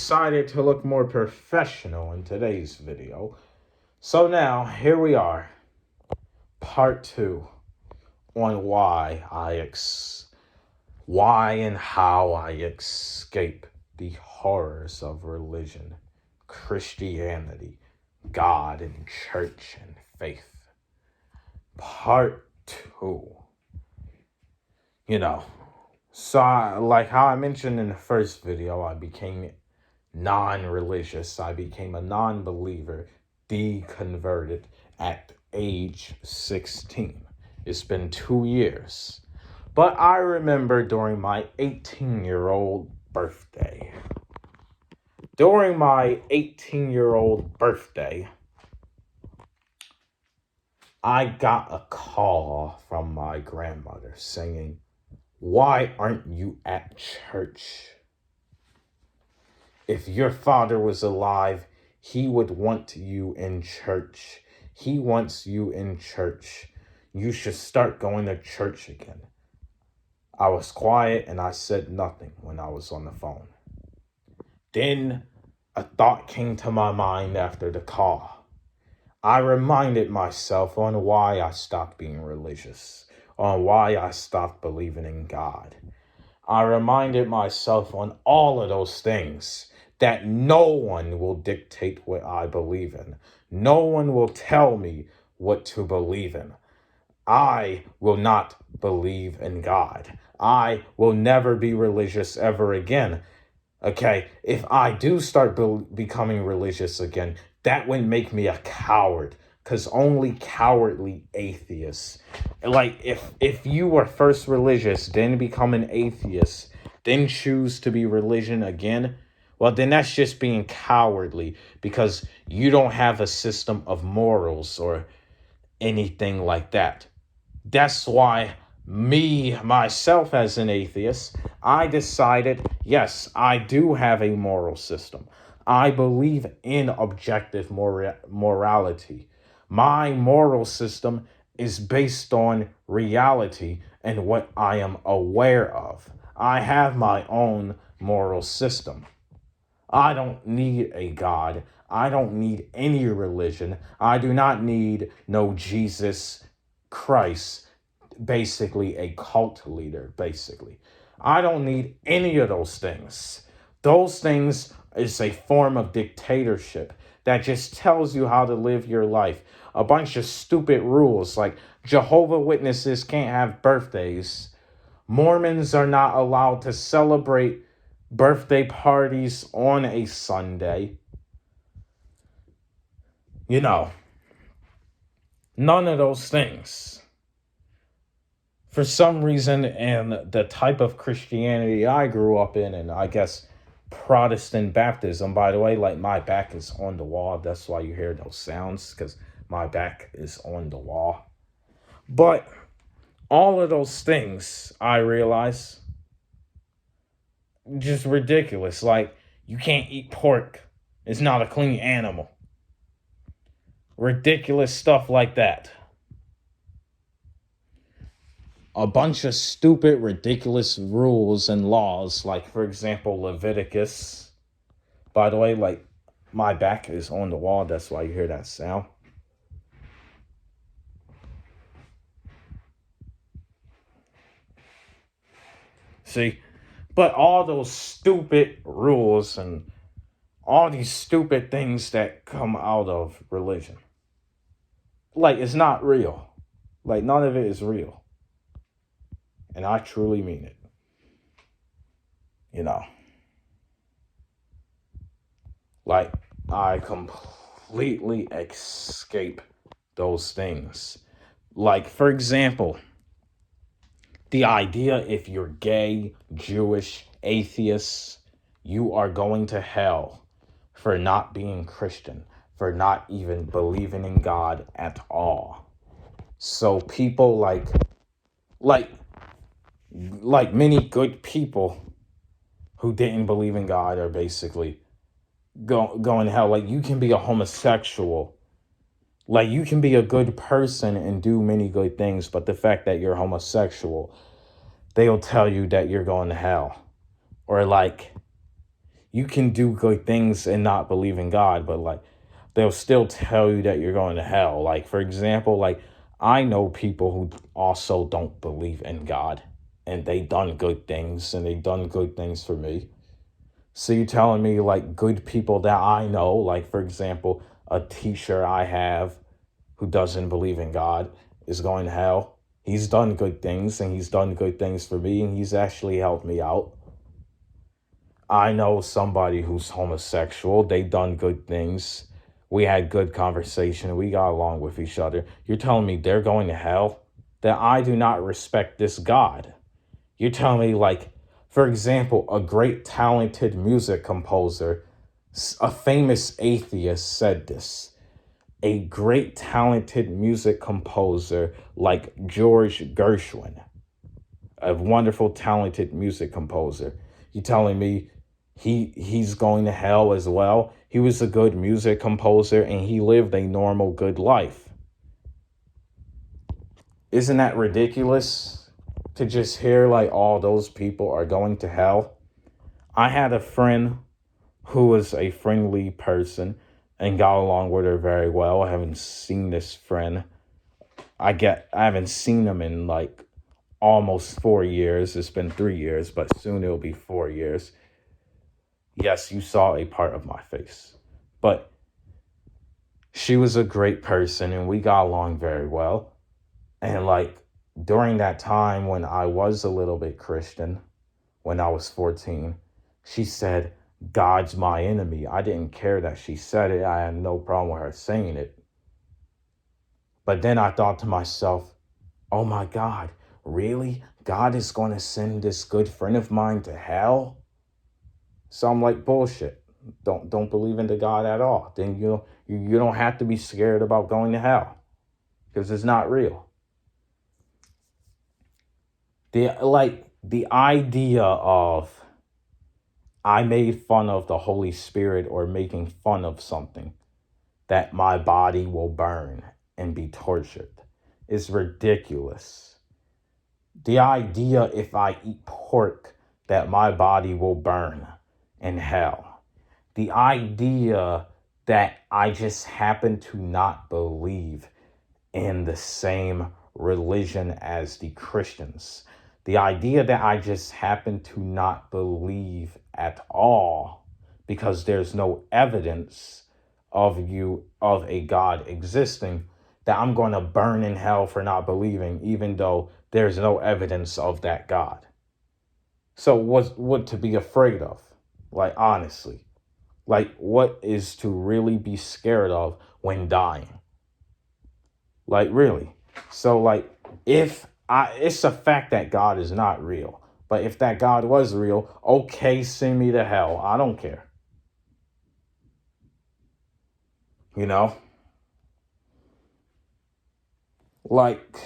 Decided to look more professional in today's video. So now, here we are, part 2 on why and how I escape the horrors of religion, Christianity, God and church and faith. Part 2. Like how I mentioned in the first video, I became non-religious. I became a non-believer, deconverted at age 16. It's been 2 years. But I remember during my 18-year-old birthday. During my 18-year-old birthday, I got a call from my grandmother saying, "Why aren't you at church? If your father was alive, he would want you in church. He wants you in church. You should start going to church again." I was quiet and I said nothing when I was on the phone. Then a thought came to my mind after the call. I reminded myself on why I stopped being religious, on why I stopped believing in God. I reminded myself on all of those things that no one will dictate what I believe in. No one will tell me what to believe in. I will not believe in God. I will never be religious ever again. Okay, if I do start becoming religious again, that would make me a coward. Because only cowardly atheists, like if you were first religious, then become an atheist, then choose to be religion again, well, then that's just being cowardly because you don't have a system of morals or anything like that. That's why myself, as an atheist, I decided, yes, I do have a moral system. I believe in objective morality. My moral system is based on reality and what I am aware of. I have my own moral system. I don't need a God. I don't need any religion. I do not need no Jesus Christ, basically a cult leader, basically. I don't need any of those things. Those things is a form of dictatorship that just tells you how to live your life. A bunch of stupid rules like Jehovah Witnesses can't have birthdays. Mormons are not allowed to celebrate birthday parties on a Sunday. None of those things. For some reason, and the type of Christianity I grew up in, and I guess Protestant baptism, by the way, like my back is on the wall. That's why you hear those sounds, because my back is on the wall. But all of those things, I realize, just ridiculous. Like, you can't eat pork. It's not a clean animal. Ridiculous stuff like that. A bunch of stupid, ridiculous rules and laws, like, for example, Leviticus. By the way, like, my back is on the wall. That's why you hear that sound. See? But all those stupid rules and all these stupid things that come out of religion, like, it's not real. Like, none of it is real. And I truly mean it. Like, I completely escape those things. Like, for example, the idea if you're gay, Jewish, atheist, you are going to hell for not being Christian, for not even believing in God at all. So people like many good people who didn't believe in God are basically going to hell. Like, you can be a homosexual. Like, you can be a good person and do many good things, but the fact that you're homosexual, they'll tell you that you're going to hell. Or like, you can do good things and not believe in God, but like they'll still tell you that you're going to hell. Like, for example, like I know people who also don't believe in God and they done good things and they done good things for me. So you telling me like good people that I know, like for example, a teacher I have who doesn't believe in God is going to hell? He's done good things and he's done good things for me and he's actually helped me out. I know somebody who's homosexual. They done good things. We had good conversation. We got along with each other. You're telling me they're going to hell? That I do not respect this God. You're telling me, like, for example, a great talented music composer, a famous atheist said this. A great talented music composer like George Gershwin, a wonderful talented music composer. You telling me he's going to hell as well? He was a good music composer and he lived a normal good life. Isn't that ridiculous to just hear like all those people are going to hell? I had a friend who was a friendly person and got along with her very well. I haven't seen this friend. I haven't seen him in like almost 4 years. It's been 3 years, but soon it'll be 4 years. Yes, you saw a part of my face. But she was a great person and we got along very well. And like during that time when I was a little bit Christian, when I was 14, she said, God's my enemy. I didn't care that she said it. I had no problem with her saying it. But then I thought to myself, oh my God, really? God is going to send this good friend of mine to hell? So I'm like, bullshit. Don't believe in the God at all. Then you don't have to be scared about going to hell because it's not real. The idea of I made fun of the Holy Spirit or making fun of something that my body will burn and be tortured is ridiculous. The idea if I eat pork that my body will burn in hell. The idea that I just happen to not believe in the same religion as the Christians. The idea that I just happen to not believe at all because there's no evidence of a God existing, that I'm going to burn in hell for not believing, even though there's no evidence of that God. So what to be afraid of? Like, honestly, like what is to really be scared of when dying? Like, really? So like it's a fact that God is not real. But if that God was real, okay, send me to hell. I don't care. You know? Like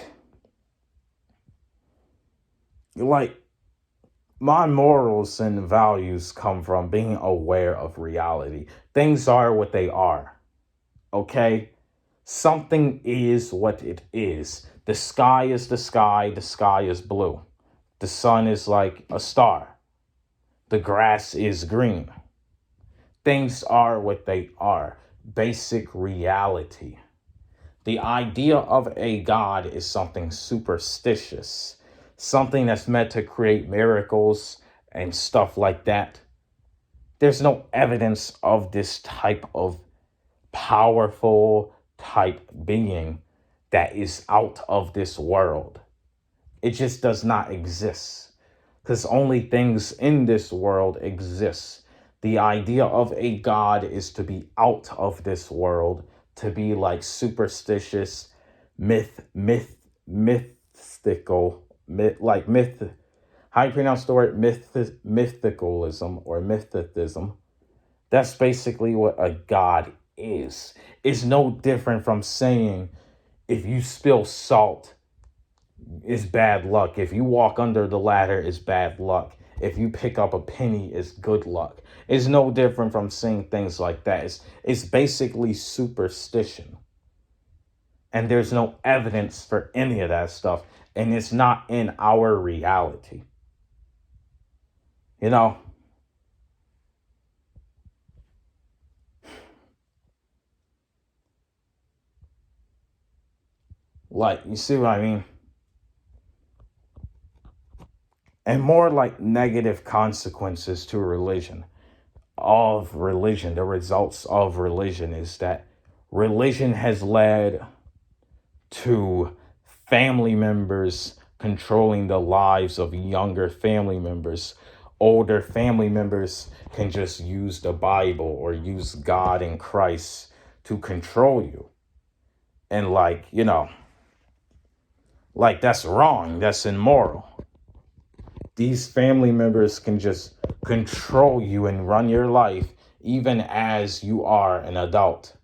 my morals and values come from being aware of reality. Things are what they are. Okay? Something is what it is. The sky is the sky. The sky is blue. The sun is like a star. The grass is green. Things are what they are. Basic reality. The idea of a God is something superstitious, something that's meant to create miracles and stuff like that. There's no evidence of this type of powerful type being that is out of this world. It just does not exist because only things in this world exist. The idea of a God is to be out of this world, to be like superstitious, mystical, like myth. How you pronounce the word mythicalism or mythicism? That's basically what a God is. It's no different from saying if you spill salt, it's bad luck. If you walk under the ladder, it's bad luck. If you pick up a penny, it's good luck. It's no different from saying things like that. It's basically superstition. And there's no evidence for any of that stuff. And it's not in our reality. You know? Like, you see what I mean? And more like negative consequences to religion. Of religion, the results of religion is that religion has led to family members controlling the lives of younger family members. Older family members can just use the Bible or use God and Christ to control you. And like that's wrong. That's immoral. These family members can just control you and run your life even as you are an adult.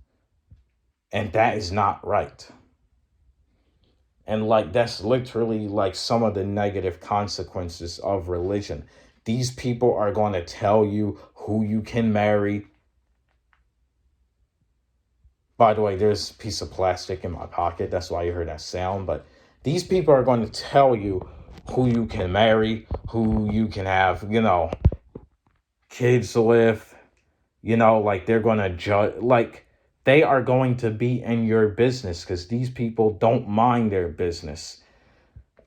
And that is not right. And like that's literally like some of the negative consequences of religion. These people are going to tell you who you can marry. By the way, there's a piece of plastic in my pocket. That's why you heard that sound. But these people are going to tell you who you can marry, who you can have, kids with, like they're going to judge, like they are going to be in your business because these people don't mind their business.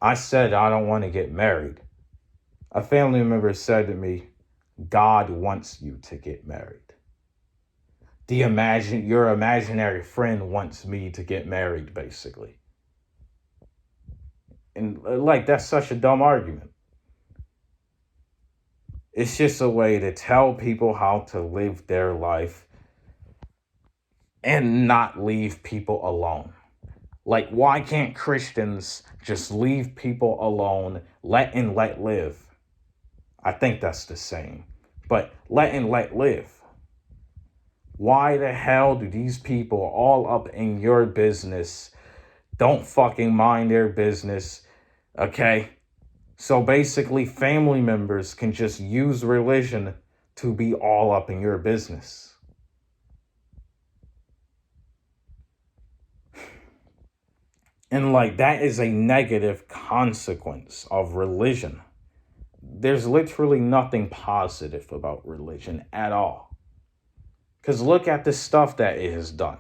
I said, I don't want to get married. A family member said to me, God wants you to get married. Your imaginary friend wants me to get married, basically. And like, that's such a dumb argument. It's just a way to tell people how to live their life and not leave people alone. Like, why can't Christians just leave people alone, let live? I think that's the same. But let live. Why the hell do these people all up in your business don't fucking mind their business? Okay? So basically, family members can just use religion to be all up in your business. And like, that is a negative consequence of religion. There's literally nothing positive about religion at all. Because look at the stuff that it has done.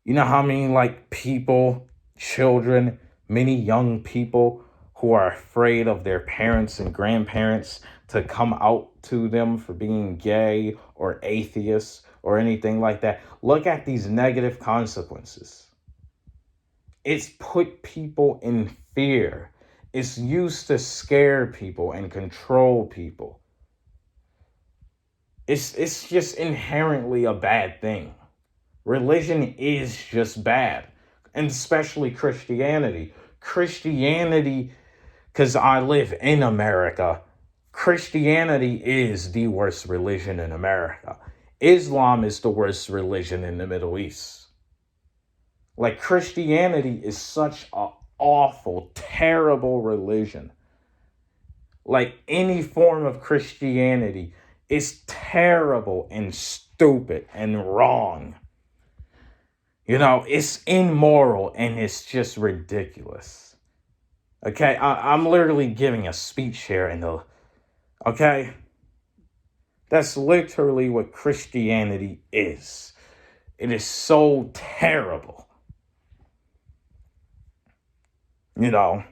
You know how many like people, children, many young people who are afraid of their parents and grandparents to come out to them for being gay or atheists or anything like that. Look at these negative consequences. It's put people in fear. It's used to scare people and control people. It's just inherently a bad thing. Religion is just bad, and especially Christianity. Christianity, because I live in America, Christianity is the worst religion in America. Islam is the worst religion in the Middle East. Like, Christianity is such an awful, terrible religion. Like, any form of Christianity is terrible and stupid and wrong. It's immoral and it's just ridiculous. Okay, I'm literally giving a speech here okay? That's literally what Christianity is. It is so terrible. And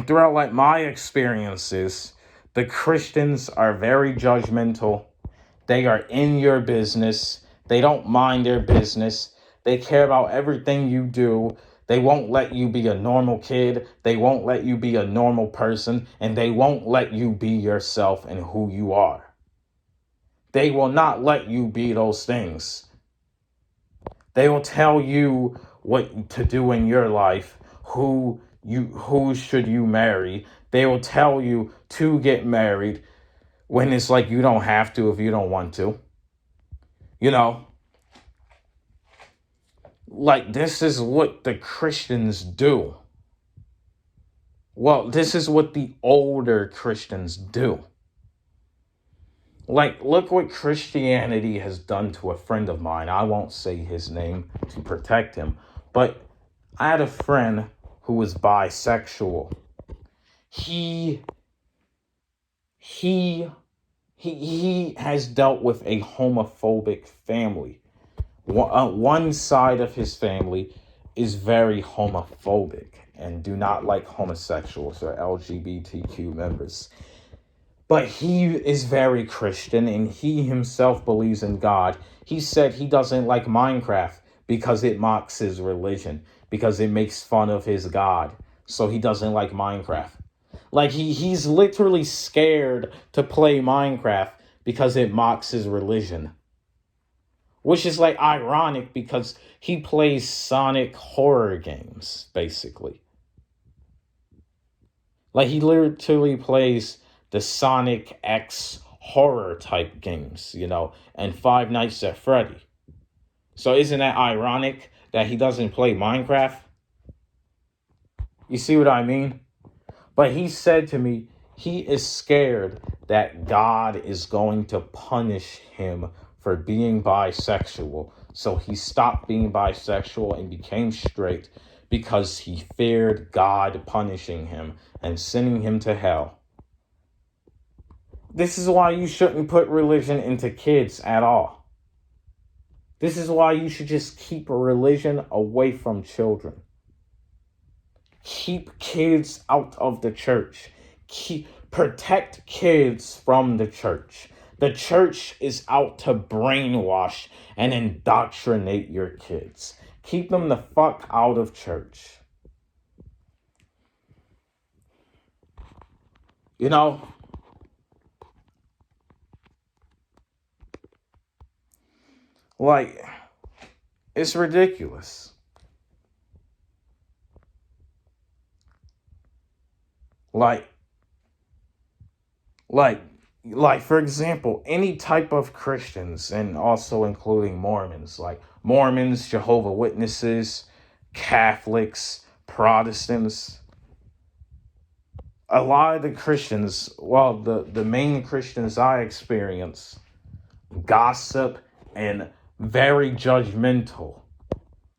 throughout like my experiences, the Christians are very judgmental. They are in your business. They don't mind their business. They care about everything you do. They won't let you be a normal kid. They won't let you be a normal person. And they won't let you be yourself and who you are. They will not let you be those things. They will tell you what to do in your life, who should you marry. They will tell you to get married when it's like you don't have to if you don't want to. Like, this is what the Christians do. Well, this is what the older Christians do. Like, look what Christianity has done to a friend of mine. I won't say his name to protect him, but I had a friend who was bisexual. He has dealt with a homophobic family. One side of his family is very homophobic and do not like homosexuals or LGBTQ members. But he is very Christian and he himself believes in God. He said he doesn't like Minecraft because it mocks his religion, because it makes fun of his God. So he doesn't like Minecraft. Like he's literally scared to play Minecraft because it mocks his religion. Which is like ironic because he plays Sonic horror games, basically. Like he literally plays the Sonic X horror type games, and Five Nights at Freddy. So isn't that ironic that he doesn't play Minecraft? You see what I mean? But he said to me, he is scared that God is going to punish him for being bisexual. So he stopped being bisexual and became straight because he feared God punishing him and sending him to hell. This is why you shouldn't put religion into kids at all. This is why you should just keep religion away from children. Keep kids out of the church. Protect kids from the church. The church is out to brainwash and indoctrinate your kids. Keep them the fuck out of church. Like, it's ridiculous. Like, like, for example, any type of Christians, and also including Mormons, like Mormons, Jehovah Witnesses, Catholics, Protestants. A lot of the Christians, well, the main Christians I experience, gossip and very judgmental.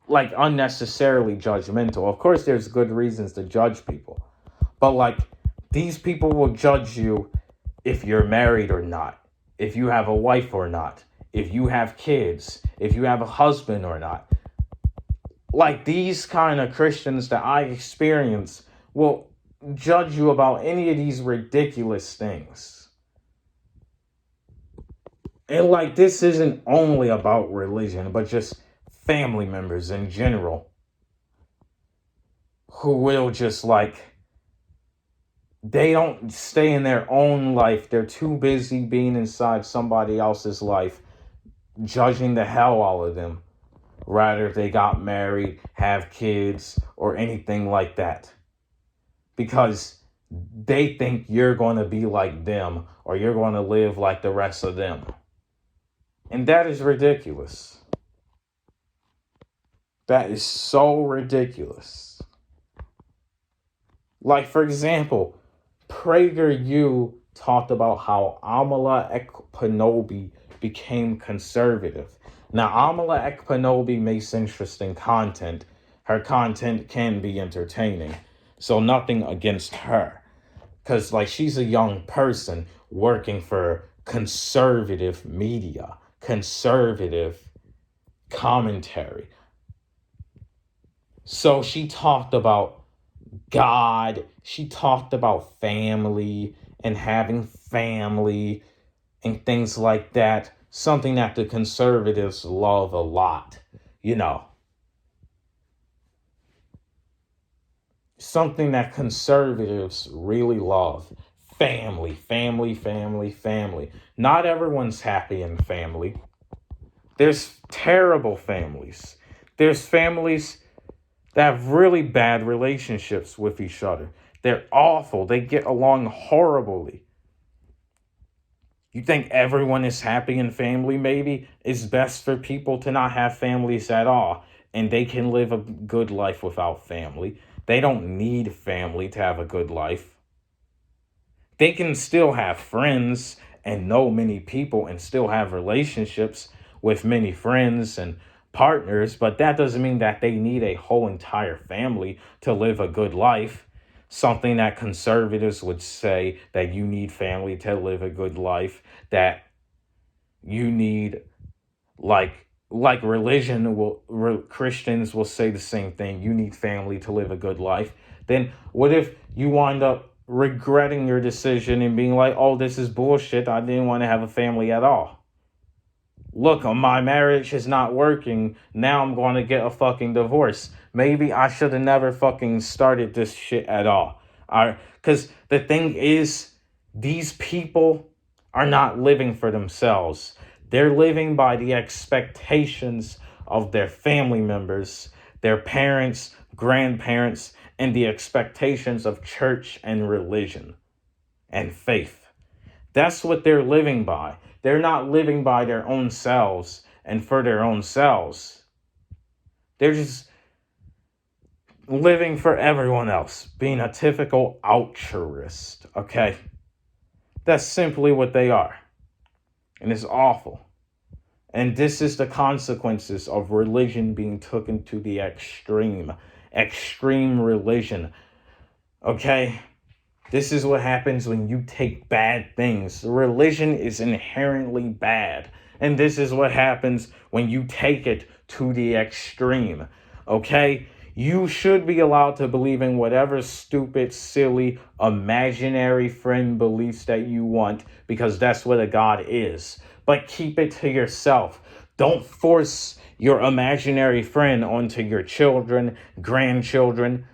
Like, unnecessarily judgmental. Of course, there's good reasons to judge people. But, like, these people will judge you if you're married or not, if you have a wife or not, if you have kids, if you have a husband or not. Like, these kind of Christians that I experience will judge you about any of these ridiculous things. And, like, this isn't only about religion, but just family members in general who will just, like, they don't stay in their own life. They're too busy being inside somebody else's life, judging the hell out of them. Rather, if they got married, have kids, or anything like that. Because they think you're going to be like them, or you're going to live like the rest of them. And that is ridiculous. That is so ridiculous. Like, for example, PragerU talked about how Amala Ekpanobi became conservative. Now, Amala Ekpanobi makes interesting content. Her content can be entertaining. So nothing against her. Because, like, she's a young person working for conservative media, conservative commentary. So she talked about God, she talked about family and having family and things like that. Something that the conservatives love a lot, Something that conservatives really love. Family, family, family, family. Not everyone's happy in family. There's terrible families. There's families that have really bad relationships with each other. They're awful. They get along horribly. You think everyone is happy in family, maybe? It's best for people to not have families at all, and they can live a good life without family. They don't need family to have a good life. They can still have friends and know many people and still have relationships with many friends and partners, but that doesn't mean that they need a whole entire family to live a good life. Something that conservatives would say, that you need family to live a good life, that you need, like, like Christians will say the same thing. You need family to live a good life. Then what if you wind up regretting your decision and being like, oh, this is bullshit. I didn't want to have a family at all. Look, my marriage is not working. Now I'm going to get a fucking divorce. Maybe I should have never fucking started this shit at all. Because the thing is, these people are not living for themselves. They're living by the expectations of their family members, their parents, grandparents, and the expectations of church and religion and faith. That's what they're living by. They're not living by their own selves and for their own selves. They're just living for everyone else, being a typical altruist, okay? That's simply what they are. And it's awful. And this is the consequences of religion being taken to the extreme. Extreme religion, okay? This is what happens when you take bad things. Religion is inherently bad. And this is what happens when you take it to the extreme. Okay? You should be allowed to believe in whatever stupid, silly, imaginary friend beliefs that you want, because that's what a God is. But keep it to yourself. Don't force your imaginary friend onto your children, grandchildren,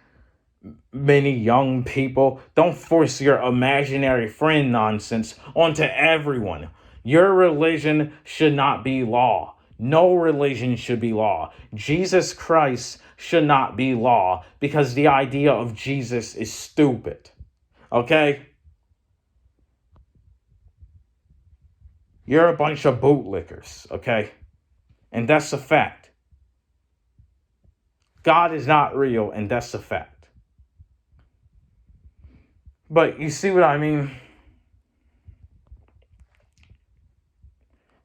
many young people. Don't force your imaginary friend nonsense onto everyone. Your religion should not be law. No religion should be law. Jesus Christ should not be law, because the idea of Jesus is stupid. Okay? You're a bunch of bootlickers, okay? And that's a fact. God is not real, and that's a fact. But you see what I mean?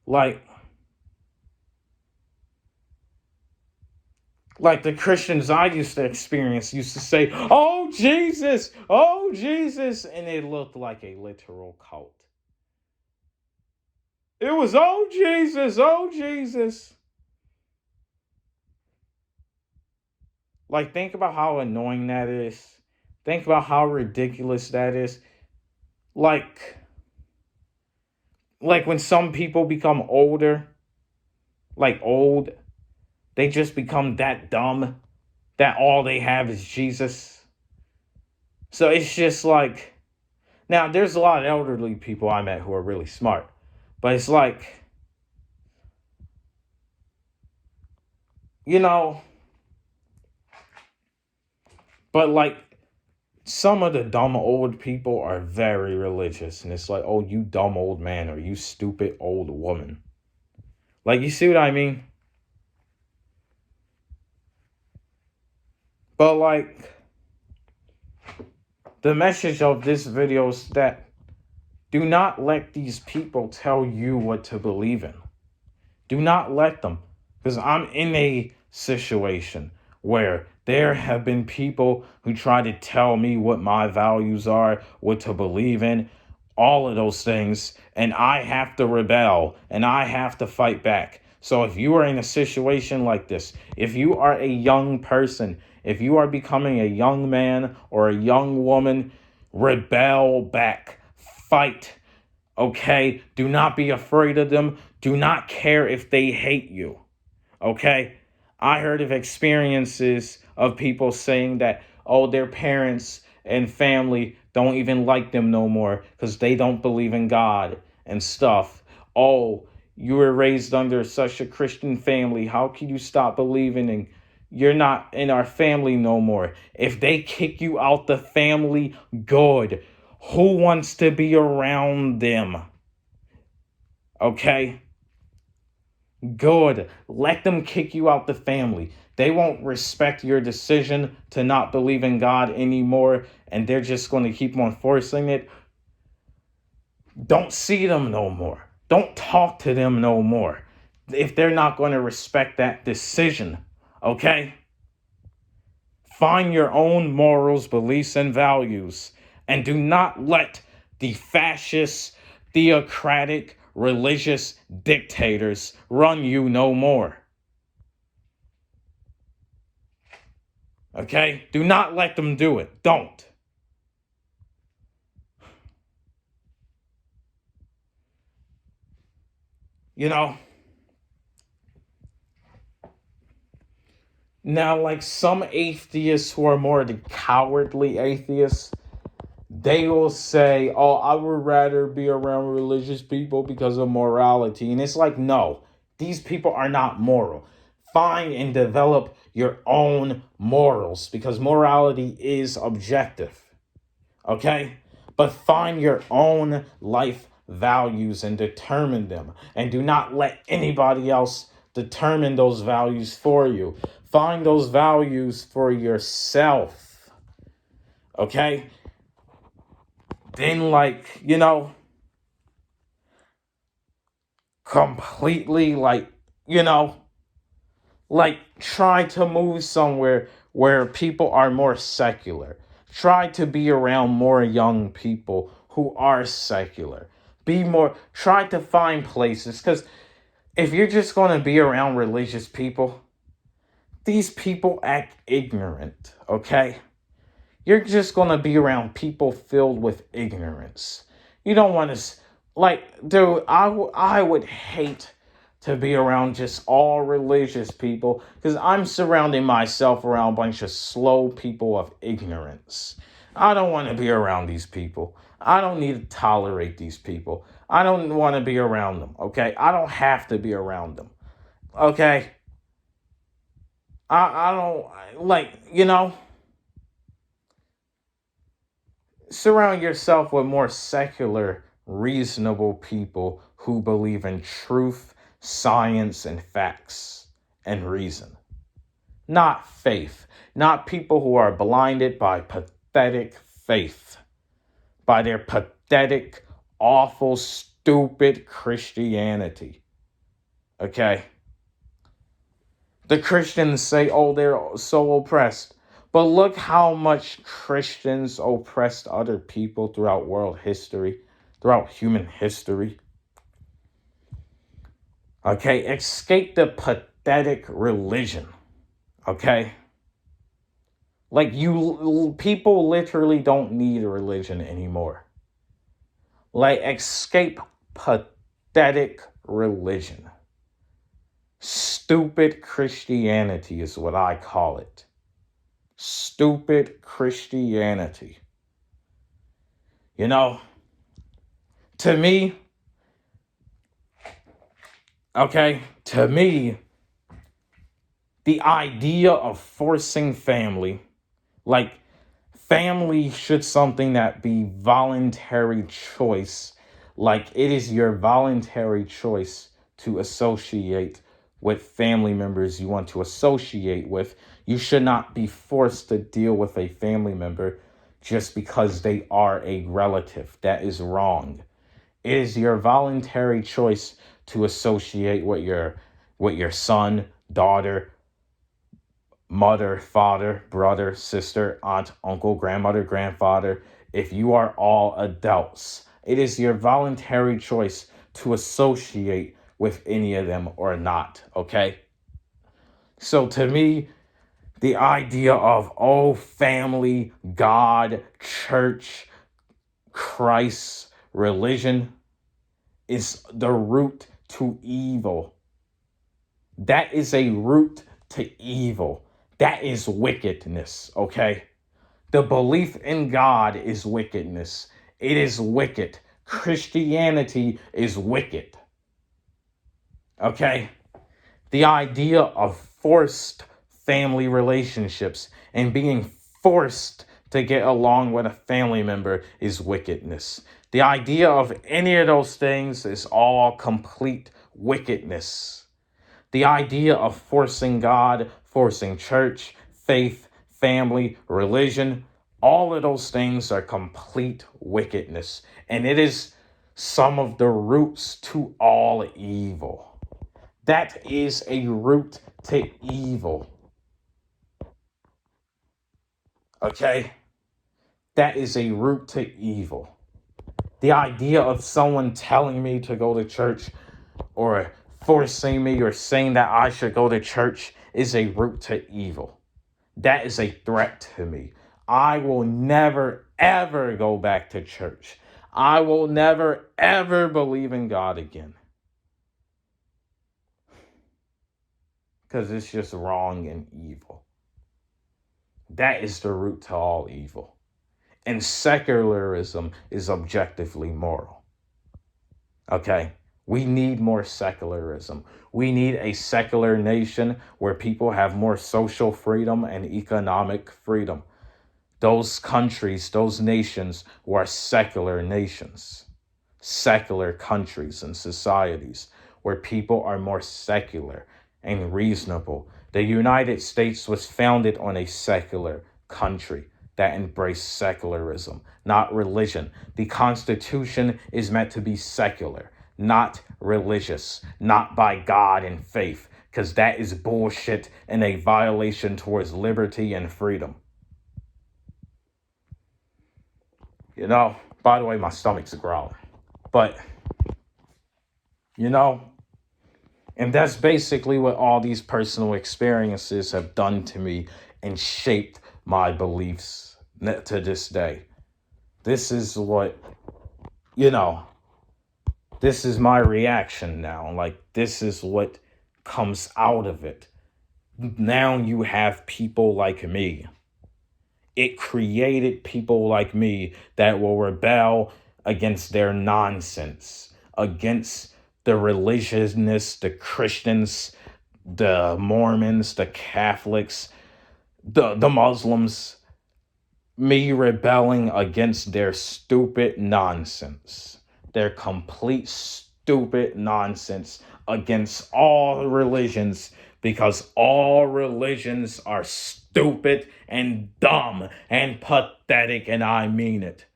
Like the Christians I used to experience used to say, oh, Jesus, and it looked like a literal cult. It was, oh, Jesus, oh, Jesus. Like, think about how annoying that is. Think about how ridiculous that is. Like when some people become older, like old, they just become that dumb that all they have is Jesus. So it's just like, now there's a lot of elderly people I met who are really smart, but it's like, but like some of the dumb old people are very religious, and it's like, oh, you dumb old man, or you stupid old woman. Like, you see what I mean? But like, the message of this video is that do not let these people tell you what to believe in. Do not let them. Because I'm in a situation where there have been people who try to tell me what my values are, what to believe in, all of those things, and I have to rebel and I have to fight back. So if you are in a situation like this, if you are a young person, if you are becoming a young man or a young woman, rebel back, fight. Okay? Do not be afraid of them. Do not care if they hate you. Okay? I heard of experiences of people saying that, oh, their parents and family don't even like them no more because they don't believe in God and stuff. Oh, you were raised under such a Christian family. How can you stop believing in? You're not in our family no more. If they kick you out the family, good. Who wants to be around them? Okay? Good. Let them kick you out the family. They won't respect your decision to not believe in God anymore, and they're just going to keep on forcing it. Don't see them no more. Don't talk to them no more if they're not going to respect that decision. Okay? Find your own morals, beliefs, and values, and do not let the fascist, theocratic, religious dictators run you no more. Okay? Do not let them do it. Don't. You know? Now, like some atheists who are more the cowardly atheists, they will say, oh, I would rather be around religious people because of morality. And it's like, no, these people are not moral. Find and develop your own morals because morality is objective. Okay? But find your own life values and determine them. And do not let anybody else determine those values for you. Find those values for yourself. Okay? Then, completely, try to move somewhere where people are more secular. Try to be around more young people who are secular. Try to find places, because if you're just going to be around religious people, these people act ignorant, okay? You're just going to be around people filled with ignorance. You don't want to, dude, I would hate to be around just all religious people because I'm surrounding myself around a bunch of slow people of ignorance. I don't want to be around these people. I don't need to tolerate these people. I don't want to be around them, okay? I don't have to be around them, okay? I don't, surround yourself with more secular, reasonable people who believe in truth, science, and facts and reason. Not faith. Not people who are blinded by pathetic faith, by their pathetic, awful, stupid Christianity. Okay? The Christians say, oh, they're so oppressed. But look how much Christians oppressed other people throughout world history, throughout human history. Okay, escape the pathetic religion. Okay? People literally don't need a religion anymore. Escape pathetic religion. Stupid Christianity is what I call it. Stupid Christianity. To me, the idea of forcing family, family should something that be voluntary choice. It is your voluntary choice to associate with family members you want to associate with. You should not be forced to deal with a family member just because they are a relative. That is wrong. It is your voluntary choice to associate with your son, daughter, mother, father, brother, sister, aunt, uncle, grandmother, grandfather. If you are all adults, it is your voluntary choice to associate with any of them or not, okay? So to me, the idea of, family, God, church, Christ, religion is the root to evil. That is a root to evil. That is wickedness, okay? The belief in God is wickedness. It is wicked. Christianity is wicked. Okay? The idea of forced family relationships and being forced to get along with a family member is wickedness. The idea of any of those things is all complete wickedness. The idea of forcing God, forcing church, faith, family, religion, all of those things are complete wickedness. And it is some of the roots to all evil. That is a root to evil. Okay? That is a root to evil. The idea of someone telling me to go to church or forcing me or saying that I should go to church is a root to evil. That is a threat to me. I will never, ever go back to church. I will never, ever believe in God again. Because it's just wrong and evil. That is the root to all evil. And secularism is objectively moral. Okay? We need more secularism. We need a secular nation where people have more social freedom and economic freedom. Those countries, those nations were secular nations, secular countries and societies where people are more secular and reasonable. The United States was founded on a secular country that embraced secularism, not religion. The Constitution is meant to be secular, not religious, not by God and faith, because that is bullshit and a violation towards liberty and freedom. You know, by the way, my stomach's growling. But, you know, and that's basically what all these personal experiences have done to me and shaped my beliefs to this day. This is what, you know, this is my reaction now. Like, this is what comes out of it. Now you have people like me. It created people like me that will rebel against their nonsense, against the religionists, the Christians, the Mormons, the Catholics, the Muslims, me rebelling against their stupid nonsense, their complete stupid nonsense against all religions, because all religions are stupid and dumb and pathetic, and I mean it.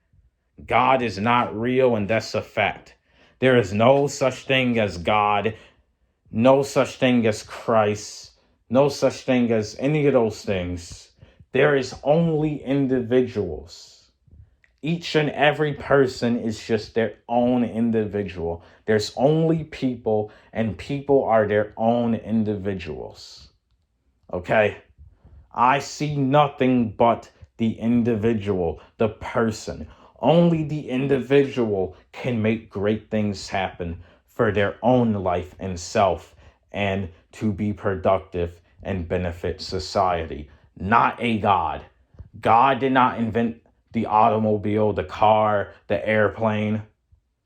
God is not real, and that's a fact. There is no such thing as God, no such thing as Christ, no such thing as any of those things. There is only individuals. Each and every person is just their own individual. There's only people, and people are their own individuals. Okay? I see nothing but the individual, the person. Only the individual can make great things happen for their own life and self, and to be productive and benefit society. Not a God. God did not invent the automobile, the car, the airplane,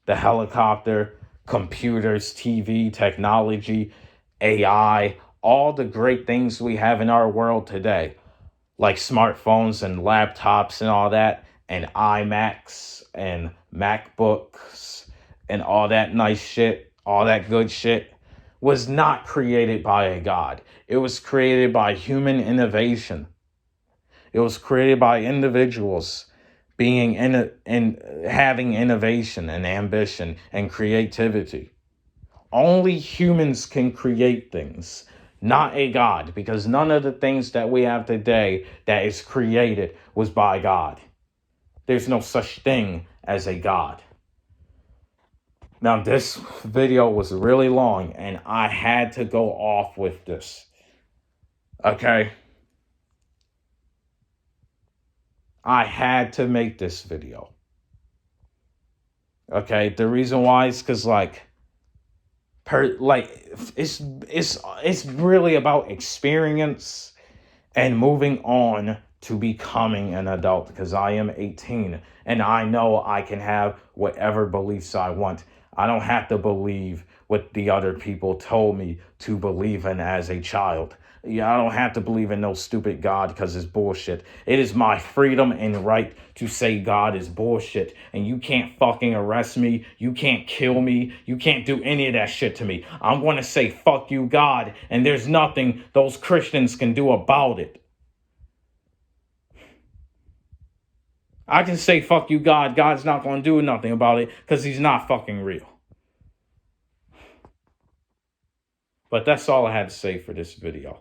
the helicopter, computers, TV, technology, AI, all the great things we have in our world today, like smartphones and laptops and all that, and iMacs and MacBooks and all that nice shit, all that good shit, was not created by a God. It was created by human innovation. It was created by individuals being in having innovation and ambition and creativity. Only humans can create things, not a God, because none of the things that we have today that is created was by God. There's no such thing as a God. Now, this video was really long, and I had to go off with this. Okay? I had to make this video. Okay? The reason why is because, it's really about experience and moving on to becoming an adult, because I am 18 and I know I can have whatever beliefs I want. I don't have to believe what the other people told me to believe in as a child. Yeah, I don't have to believe in no stupid God because it's bullshit. It is my freedom and right to say God is bullshit. And you can't fucking arrest me. You can't kill me. You can't do any of that shit to me. I'm going to say fuck you, God. And there's nothing those Christians can do about it. I can say fuck you, God. God's not going to do nothing about it because he's not fucking real. But that's all I had to say for this video.